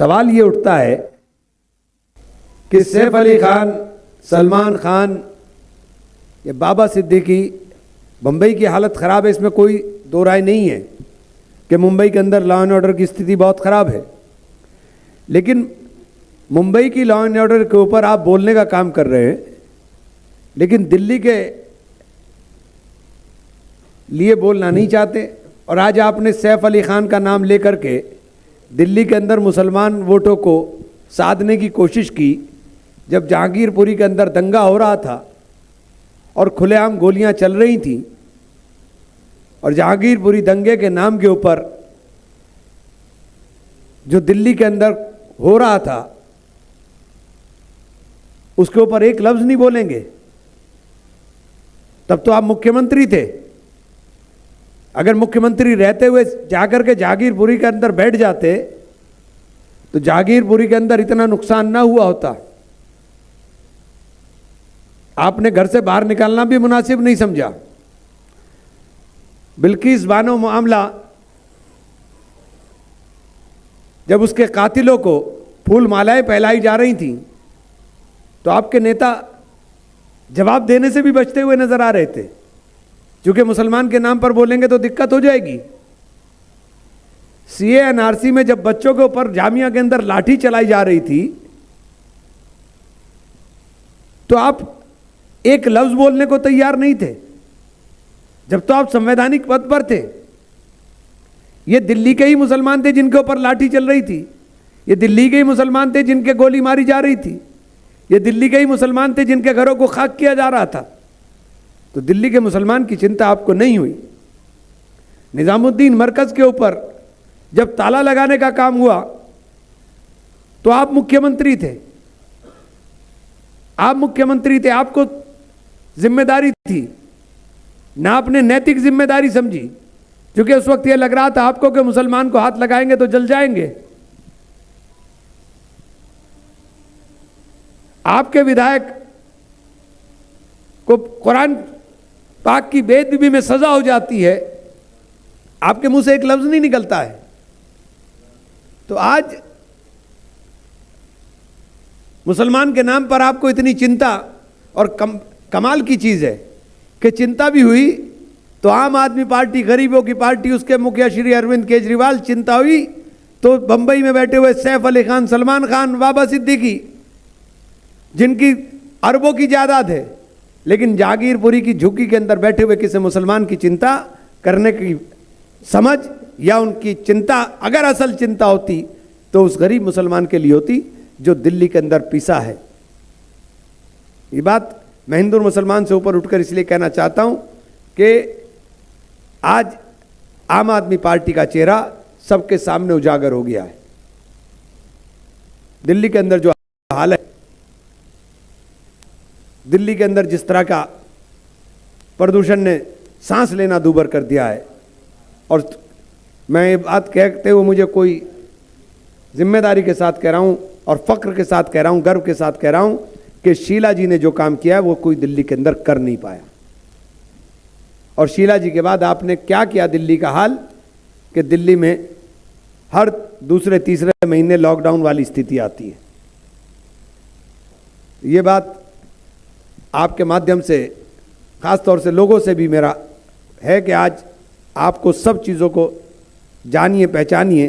सवाल ये उठता है कि सैफ अली खान, सलमान खान या बाबा सिद्दीकी, मुंबई की हालत ख़राब है, इसमें कोई दो राय नहीं है कि मुंबई के अंदर लॉ एंड ऑर्डर की स्थिति बहुत ख़राब है। लेकिन मुंबई की लॉ एंड ऑर्डर के ऊपर आप बोलने का काम कर रहे हैं, लेकिन दिल्ली के लिए बोलना नहीं चाहते। और आज आपने सैफ अली खान का नाम लेकर के दिल्ली के अंदर मुसलमान वोटों को साधने की कोशिश की, जब जहांगीरपुरी के अंदर दंगा हो रहा था और खुलेआम गोलियां चल रही थी, और जहांगीरपुरी दंगे के नाम के ऊपर जो दिल्ली के अंदर हो रहा था उसके ऊपर एक लफ्ज नहीं बोलेंगे। तब तो आप मुख्यमंत्री थे। अगर मुख्यमंत्री रहते हुए जाकर के जहांगीरपुरी के अंदर बैठ जाते तो जहांगीरपुरी के अंदर इतना नुकसान ना हुआ होता। आपने घर से बाहर निकालना भी मुनासिब नहीं समझा। बिल्किस बानो मामला, जब उसके कातिलों को फूल मालाएं पहलाई जा रही थी तो आपके नेता जवाब देने से भी बचते हुए नजर आ रहे थे, क्योंकि मुसलमान के नाम पर बोलेंगे तो दिक्कत हो जाएगी। सीए एनआरसी में जब बच्चों के ऊपर जामिया के अंदर लाठी चलाई जा रही थी तो आप एक लफ्ज बोलने को तैयार नहीं थे, जब तो आप संवैधानिक पद पर थे। ये दिल्ली के ही मुसलमान थे जिनके ऊपर लाठी चल रही थी, ये दिल्ली के ही मुसलमान थे जिनके गोली मारी जा रही थी, ये दिल्ली के ही मुसलमान थे जिनके घरों को खाक किया जा रहा था। तो दिल्ली के मुसलमान की चिंता आपको नहीं हुई। निजामुद्दीन मरकज के ऊपर जब ताला लगाने का काम हुआ तो आप मुख्यमंत्री थे, आप मुख्यमंत्री थे, आपको जिम्मेदारी थी ना, आपने नैतिक जिम्मेदारी समझी, क्योंकि उस वक्त यह लग रहा था आपको कि मुसलमान को हाथ लगाएंगे तो जल जाएंगे। आपके विधायक को कुरान पाक की बेअदबी में सजा हो जाती है, आपके मुंह से एक लफ्ज नहीं निकलता है। तो आज मुसलमान के नाम पर आपको इतनी चिंता, और कमाल की चीज है कि चिंता भी हुई तो आम आदमी पार्टी, गरीबों की पार्टी, उसके मुखिया श्री अरविंद केजरीवाल, चिंता हुई तो बंबई में बैठे हुए सैफ अली खान, सलमान खान, बाबा सिद्दीकी, जिनकी अरबों की जायदाद है, लेकिन जहांगीरपुरी की झुग्गी के अंदर बैठे हुए किसी मुसलमान की चिंता करने की समझ, या उनकी चिंता अगर असल चिंता होती तो उस गरीब मुसलमान के लिए होती जो दिल्ली के अंदर पिसा है। ये बात मैं हिंदू और मुसलमान से ऊपर उठकर इसलिए कहना चाहता हूं कि आज आम आदमी पार्टी का चेहरा सबके सामने उजागर हो गया है। दिल्ली के अंदर जो हाल है, दिल्ली के अंदर जिस तरह का प्रदूषण ने सांस लेना दूभर कर दिया है, और मैं ये बात कहते हुए मुझे कोई जिम्मेदारी के साथ कह रहा हूं और फक्र के साथ कह रहा हूं, गर्व के साथ कह रहा हूं कि शीला जी ने जो काम किया है वो कोई दिल्ली के अंदर कर नहीं पाया। और शीला जी के बाद आपने क्या किया दिल्ली का हाल, कि दिल्ली में हर दूसरे तीसरे महीने लॉकडाउन वाली स्थिति आती है। ये बात आपके माध्यम से खास तौर से लोगों से भी मेरा है कि आज आपको सब चीज़ों को जानिए, पहचानिए।